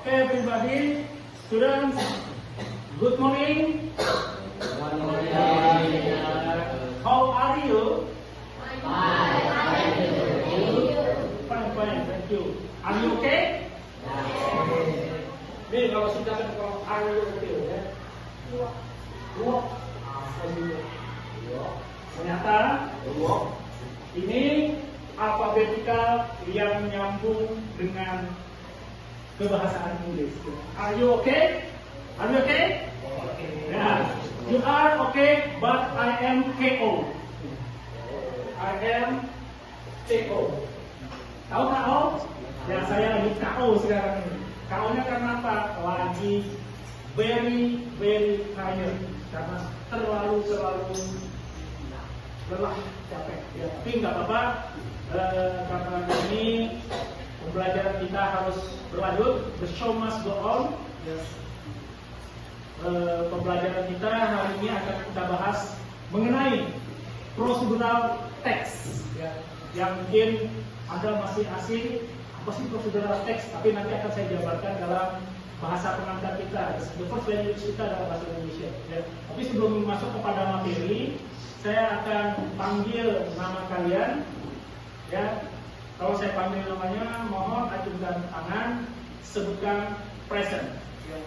Okay, everybody, students, good morning. How are you? Fine, thank you. Are you okay? Nih kalau sudah kan kalau are you okay ya? Dua. Ternyata ini alfabetikal yang nyambung dengan kebahasaan Inggris. Are you okay? Are you okay? Yeah. You are okay, but I am KO. I am KO. Tahu KO? Ya, saya lagi KO sekarang ini. KO-nya karena apa? Lagi very tired karena terlalu lelah, capek. Ya, tapi nggak apa-apa. Karena ini pembelajaran kita harus berlanjut. The show must go on. Yes. Pembelajaran kita hari ini akan kita bahas mengenai procedural text ya, yang mungkin Anda masih asing. Apa sih procedural text? Tapi nanti akan saya jabarkan dalam bahasa pengantar kita. The first language kita adalah bahasa Indonesia ya. Tapi sebelum masuk kepada materi, saya akan panggil nama kalian ya. Kalau saya panggil namanya, mohon acungkan tangan, sebutkan present ya.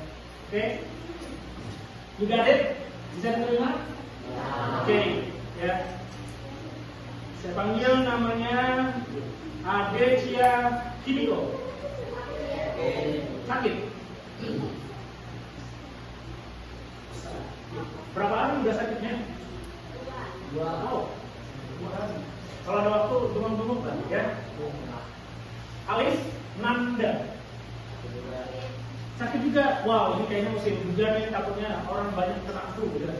Oke? You got it? Bisa menerima? Oke, ya. Saya panggil namanya Adecia Kimiko. Sakit? Berapa hari udah sakitnya? 2 tahun. Kalau ada waktu demam-demam kan, ya. Alis Nanda. Sakit juga. Wow, ini kayaknya musim hujan nih, takutnya orang banyak kena flu ya.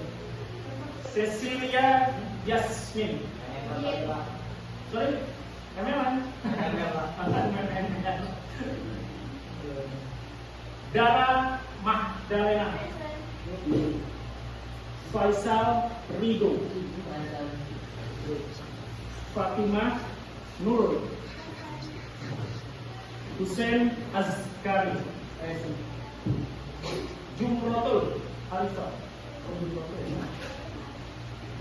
Cecilia Yasmin. Sorry, Kemelan. Dara Magdalena. Faisal Rido. Fatimah Nur. Hussein Azkari. Jumrotul Alisa.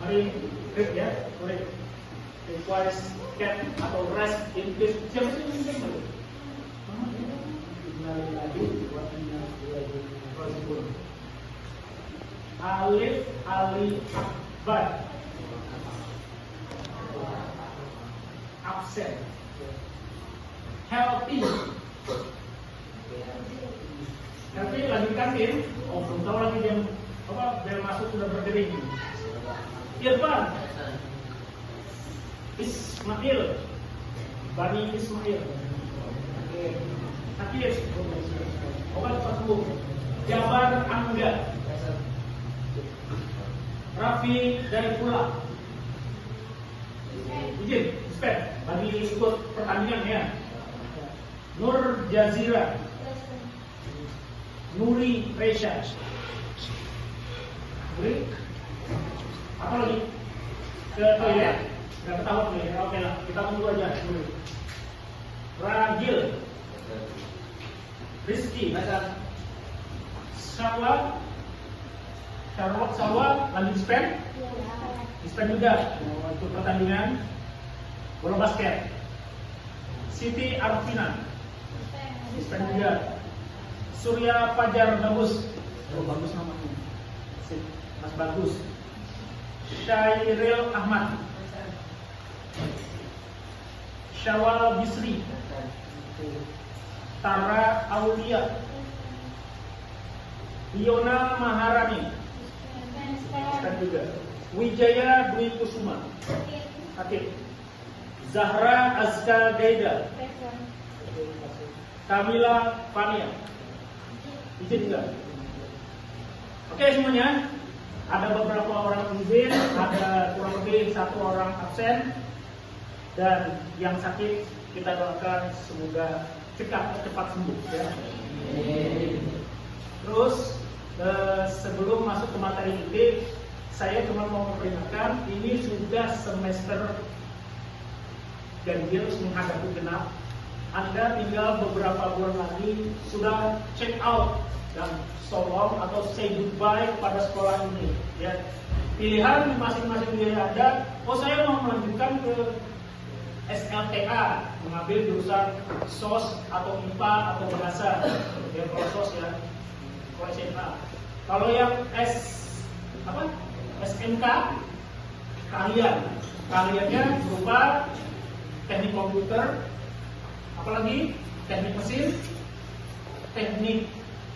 Mari break ya, break. Requires cat atau rest in peace. Siapa sih yang ini? Alif Ali Akbar. Absen. Healthy. Nanti lagi kantin, belum tahu lagi jam apa, bel masuk sudah berdering. Irfan, Ismail, Bani Ismail. Sakit, obat cepat sembuh. Jabar Angga, Raffi dari Pula. Izin, spek, bagi ikut pertandingan ya. Nur Jazira. Nuri Resha. Nuri? Apa lagi? Ke toilet? Gak ketahuan nih. Oke lah, kita tunggu aja. Nuri. Ragil. Rizky. Sawah. Sawah. Lanjut dispen? Dispen juga. Untuk pertandingan bola basket. Siti Arfina. Dispen juga. Surya Fajar Bagus. Oh, bagus namanya. Mas Bagus. Syairil Ahmad. Syawal Bisri. Tara Aulia. Iona Maharani. Dispen juga. Wijaya Dwi Kusuma. Sakit. Zahra Azka Gaida. Kamila Fania. Izin juga. Oke semuanya. Ada beberapa orang izin, ada kurang lebih 1 orang absen, dan yang sakit kita doakan semoga cepat sembuh ya. Terus sebelum masuk ke materi inti, saya cuma mau memperingatkan ini sudah semester ganjil menghadapi genap Anda tinggal beberapa bulan lagi sudah check out dan so long atau say goodbye kepada sekolah ini. Ya. Pilihan masing-masing diri Anda, oh saya mau melanjutkan ke SLTA, mengambil jurusan SOS atau IPA atau bahasa, ya kalau SOS ya, kalau SMA. Kalau yang SMK, kaliannya berupa teknik komputer, apalagi teknik mesin, teknik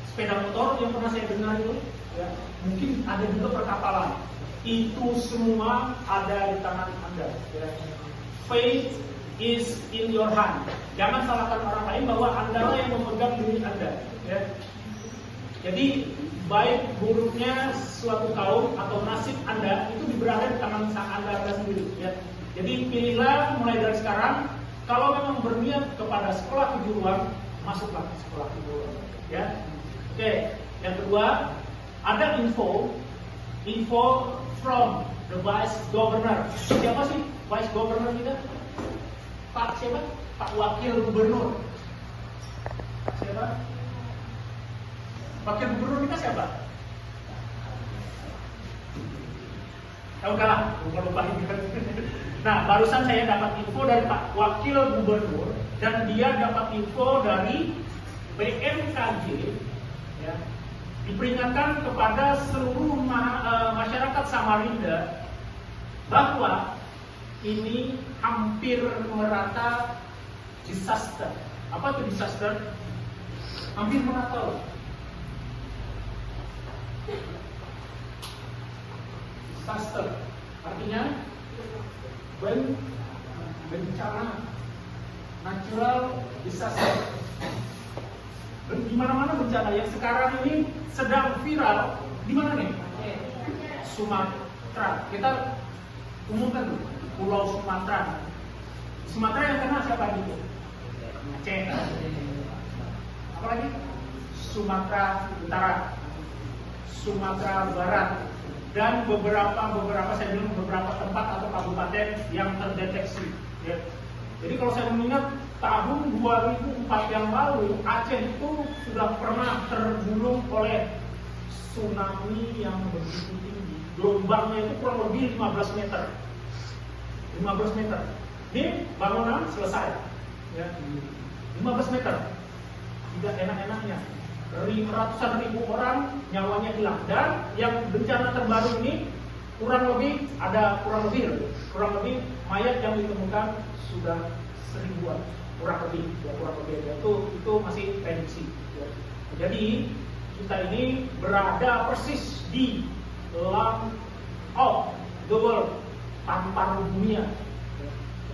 sepeda motor yang pernah saya dengar itu, ya. Mungkin ada juga perkapalan. Itu semua ada di tangan Anda. Ya. Faith is in your hand. Jangan salahkan orang lain bahwa Anda yang memegang diri Anda. Ya. Jadi baik buruknya suatu kaum atau nasib Anda itu berada di tangan Anda sendiri. Ya. Jadi pilihlah mulai dari sekarang. Kalau memang berniat kepada sekolah kejuruan, masuklah ke sekolah kejuruan. Ya. Oke. Yang kedua, ada info from the Vice Governor. Siapa sih Vice Governor kita? Pak siapa? Pak Wakil Gubernur. Siapa? Wakil Gubernur kita siapa? Udahlah, lupa. Nah, barusan saya dapat info dari Pak Wakil Gubernur dan dia dapat info dari BMKG, ya, diperingatkan kepada seluruh masyarakat Samarinda bahwa ini hampir merata disaster. Apa itu disaster? Hampir merata. Disaster artinya bencana natural disaster. Di mana-mana bencana yang sekarang ini sedang viral. Di mana nih? Sumatera. Kita umumkan dulu. Pulau Sumatera. Sumatera yang kena siapa gitu? Aceh. Apalagi? Sumatera Utara, Sumatera Barat, dan beberapa saya bilang beberapa tempat atau kabupaten yang terdeteksi. Ya. Jadi kalau saya mengingat tahun 2004 yang lalu Aceh itu sudah pernah tergulung oleh tsunami yang begitu tinggi. Gelombangnya itu kurang lebih 15 meter. 15 meter. Ini bangunan selesai. Ya. 15 meter. Tidak enak-enaknya. Ratusan ribu orang nyawanya hilang. Dan yang bencana terbaru ini kurang lebih mayat yang ditemukan sudah 1000-an. Kurang lebih ya. Itu masih prediksi. Ya. Jadi kita ini berada persis di lung of the world, paru-paru dunia.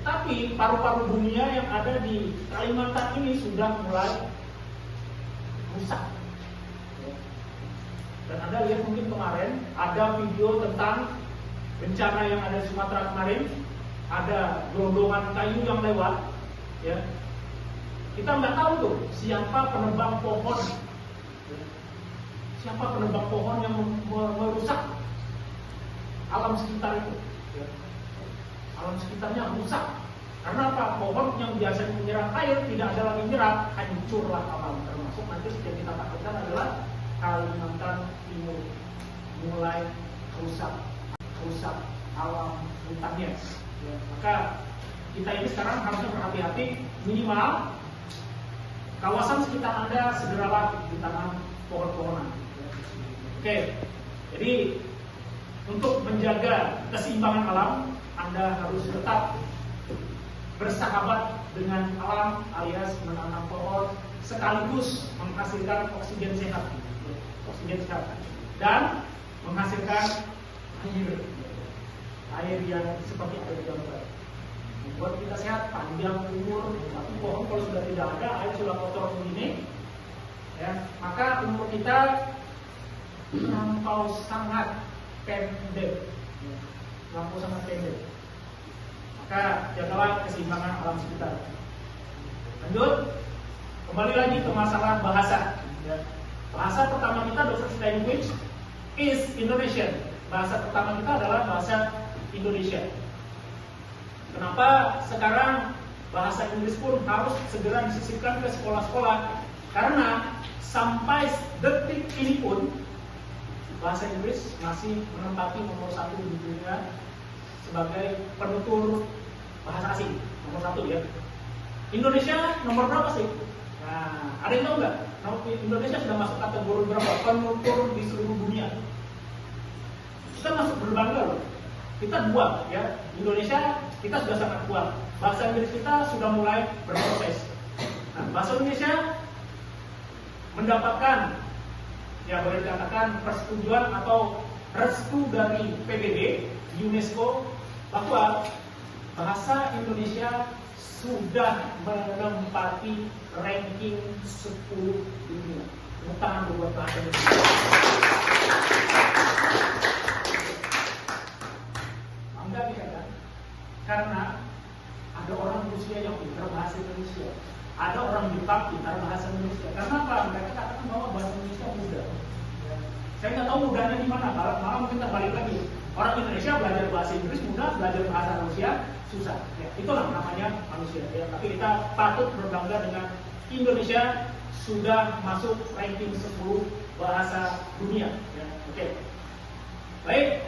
Tapi paru-paru dunia yang ada di Kalimantan ini sudah mulai rusak. Dan Anda lihat mungkin kemarin ada video tentang bencana yang ada di Sumatera kemarin, ada gelondongan kayu yang lewat. Ya. Kita nggak tahu tuh siapa penebang pohon. Siapa penebang pohon yang merusak alam sekitar itu. Ya. Alam sekitarnya rusak. Karena apa? Pohon yang biasanya menyerap air tidak ada lagi menyerap, hancurlah alam. Termasuk nanti yang kita takutkan adalah Kalimantan Timur mulai rusak alam hutannya. Ya. Maka kita ini sekarang harusnya berhati-hati, minimal kawasan sekitar Anda segeralah ditanam pohon-pohonan. Oke, jadi untuk menjaga keseimbangan alam, Anda harus tetap bersahabat dengan alam alias menanam pohon sekaligus menghasilkan oksigen sehat, dan menghasilkan air yang seperti air gambar, membuat kita sehat, panjang umur. Tapi pohon kalau sudah tidak ada, air sudah kotor begini, ya, maka umur kita terlampau sangat pendek. Maka jagalah keseimbangan alam sekitar. Lanjut, kembali lagi ke masalah bahasa. Bahasa pertama kita, the first language is Indonesian. Bahasa pertama kita adalah bahasa Indonesia. Kenapa sekarang bahasa Inggris pun harus segera disisipkan ke sekolah-sekolah, karena sampai detik ini pun bahasa Inggris masih menempati nomor 1 di dunia sebagai penutur bahasa asing, nomor 1 ya. Indonesia nomor berapa sih? Nah, ada yang tahu nggak? Indonesia sudah masuk kategori berapa? Penutur di seluruh dunia. Kita masuk berbangga loh. Kita buat ya, Indonesia kita sudah sangat kuat. Bahasa Inggris kita sudah mulai berproses. Nah, bahasa Indonesia mendapatkan ya boleh dikatakan persetujuan atau restu dari PBB UNESCO bahwa bahasa Indonesia sudah menempati ranking 10 dunia. Tepuk tangan buat bahasa Indonesia. Bangga kita kan? Karena ada orang Rusia yang pintar bahasa Indonesia, ada orang Jepang pintar bahasa Indonesia. Karena apa? Mereka katakan bahwa bahasa Indonesia mudah. Saya nggak tahu mudahnya di mana. Malah mungkin kita balik lagi. Orang Indonesia belajar bahasa Inggris mudah, belajar bahasa Rusia susah. Ya, itulah namanya manusia. Ya. Tapi kita patut berbangga dengan Indonesia sudah masuk ranking 10 bahasa dunia. Ya. Oke. Baik.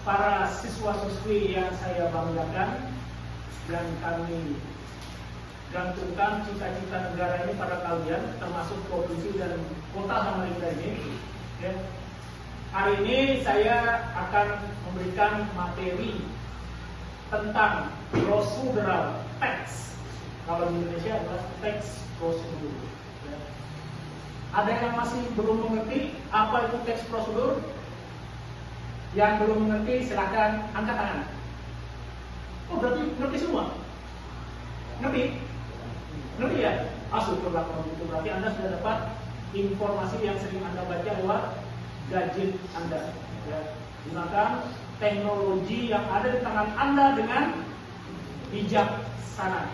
Para siswa-siswi yang saya banggakan, dan kami gantungkan cita-cita negara ini pada kalian, termasuk provinsi dan kota Samarinda ini. Ya. Hari ini saya akan memberikan materi tentang procedural text. Kalau di Indonesia adalah text prosedur. Ya. Ada yang masih belum mengerti apa itu text prosedur? Yang belum mengerti silakan angkat tangan. Oh, ngerti semua? Ngerti? Ngerti ya? Syukurlah kalau begitu. Berarti Anda sudah dapat informasi yang sering Anda baca lewat gadget Anda. Ya. Gunakan teknologi yang ada di tangan Anda dengan bijaksana.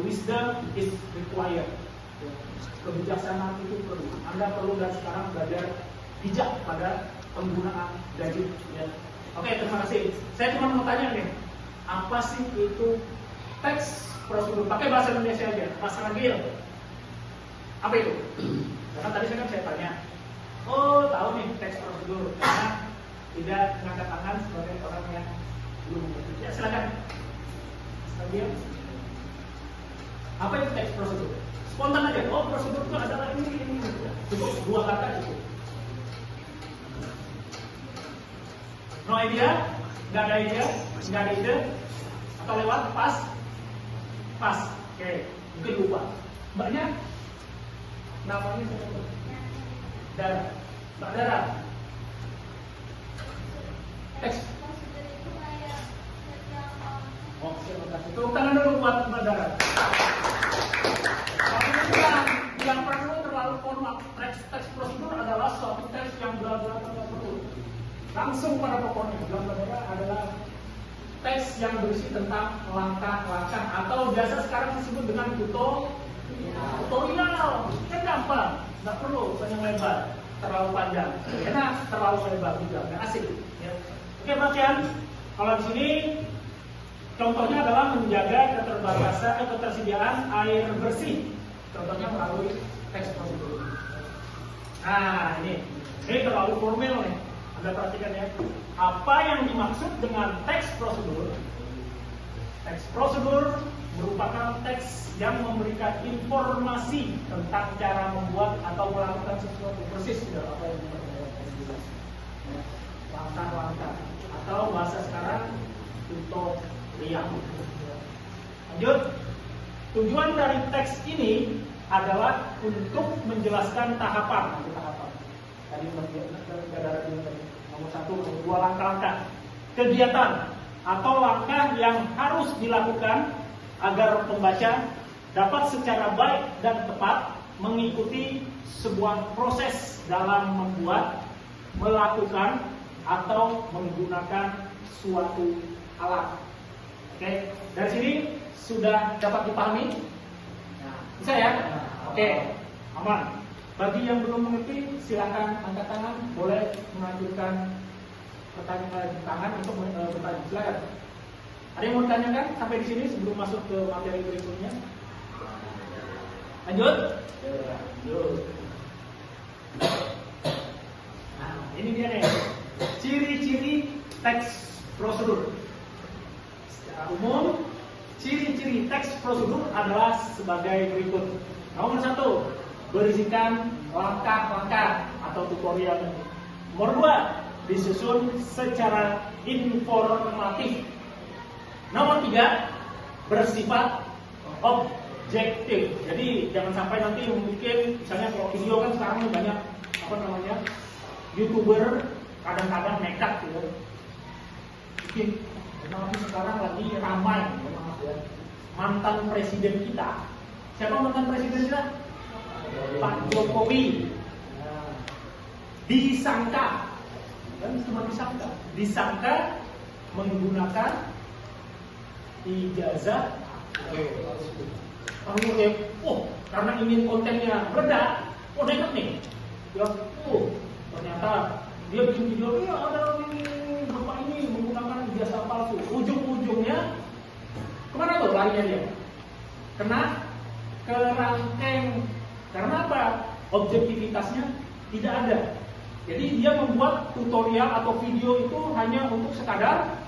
Wisdom is required. Ya. Kebijaksanaan itu perlu. Anda perlu dan sekarang belajar bijak pada penggunaan gadget. Ya. Oke, terima kasih. Saya cuma mau tanya nih, apa sih itu teks prosedur? Pakai bahasa Indonesia aja, Mas Ragil. Apa itu? Karena tadi saya tanya. Oh, tahu nih teks prosedur karena tidak mengangkat tangan sebagai orang yang belum mengerti. Ya, silakan. Mas Ragil. Apa itu teks prosedur? Spontan aja. Oh, prosedur itu adalah ini. Cukup 2 kata cukup. No idea? Nggak ada ide? Nggak ada ide? Atau lewat? Pas? Pas. Oke. Mungkin lupa. Mbaknya? Namanya siapa? Dara. Mbak Dara. Teks. Oh, terima kasih. Tepuk tangan dulu buat Mbak Dara. Yang perlu terlalu formal. Teks prosedur adalah suatu teks yang benar-benar tidak perlu. Langsung pada pokoknya, gambarnya adalah teks yang berisi tentang langkah-langkah atau biasa sekarang disebut dengan tutorial. Kan gampang, nggak perlu panjang lebar, terlalu panjang, karena terlalu lebar juga, nggak asik. Ya. Oke, perhatian. Kalau di sini contohnya adalah menjaga ketersediaan air bersih. Contohnya melalui teks prosedur. Nah, ini terlalu formal nih. Anda perhatikan ya, apa yang dimaksud dengan teks prosedur? Teks prosedur merupakan teks yang memberikan informasi tentang cara membuat atau melakukan sesuatu, persis sudah apa yang diperlukan, langkah-langkah atau bahasa sekarang tutorial. Lanjut, tujuan dari teks ini adalah untuk menjelaskan tahapan. Tadi nomor 1, nomor 2 langkah-langkah kegiatan atau langkah yang harus dilakukan agar pembaca dapat secara baik dan tepat mengikuti sebuah proses dalam membuat, melakukan, atau menggunakan suatu alat. Oke, dari sini sudah dapat dipahami? Nah, bisa ya? Oke, aman. Bagi yang belum mengerti, silakan angkat tangan, boleh mengajukan pertanyaan tangan untuk bertanya. Silakan. Ada yang mau ditanyakan sampai di sini sebelum masuk ke materi berikutnya? Lanjut? Lanjut. Nah, ini dia nih. Ciri-ciri teks prosedur. Secara umum, ciri-ciri teks prosedur adalah sebagai berikut. Nomor 1, berisikan langkah-langkah atau tutorial. Nomor 2, disusun secara informatif. Nomor 3, bersifat objektif. Jadi jangan sampai nanti mungkin misalnya kalau video kan sekarang banyak YouTuber kadang-kadang nekat gitu. Mungkin tapi sekarang lagi ramai mantan presiden kita. Siapa mantan presiden kita? Pak Jokowi. Disangka, kan cuma disangka menggunakan ijazah. Karena ingin kontennya beredar, nekat nih. Ya, ternyata dia bikin video, ada ini bapak ini menggunakan ijazah palsu. Ujung-ujungnya kemana tuh larinya dia? Kena kerangkeng. Karena apa? Objektivitasnya tidak ada. Jadi dia membuat tutorial atau video itu hanya untuk sekadar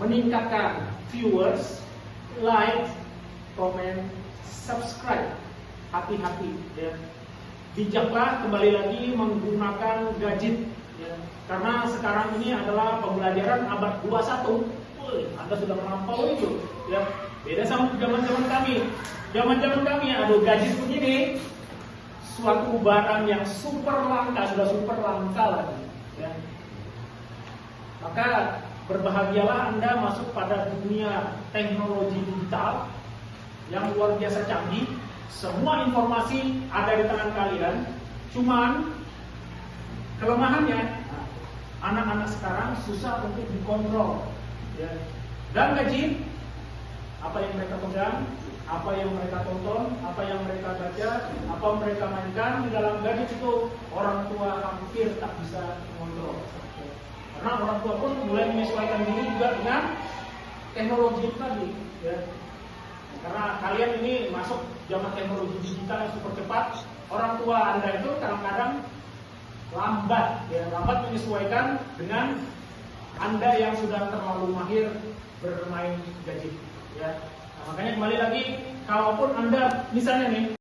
meningkatkan viewers, like, comment, subscribe. Hati-hati ya. Bijaklah kembali lagi menggunakan gadget ya. Karena sekarang ini adalah pembelajaran abad 21. Anda sudah melampaui itu ya. Beda sama zaman-zaman kami. Zaman-zaman kami aduh gadget begini suatu barang yang super langka, sudah super langka lagi ya. Maka berbahagialah Anda masuk pada dunia teknologi digital yang luar biasa canggih. Semua informasi ada di tangan kalian. Cuman kelemahannya anak-anak sekarang susah untuk dikontrol ya. Dan gadget, apa yang mereka pegang, apa yang mereka tonton, apa yang mereka baca, apa mereka mainkan di dalam gadget itu orang tua hampir tak bisa mengontrol. Karena orang tua pun mulai menyesuaikan diri juga dengan teknologi tadi ya. Karena kalian ini masuk zaman teknologi digital yang super cepat, orang tua Anda itu kadang-kadang lambat menyesuaikan dengan Anda yang sudah terlalu mahir bermain gadget ya. Nah, makanya kembali lagi, kalaupun Anda misalnya nih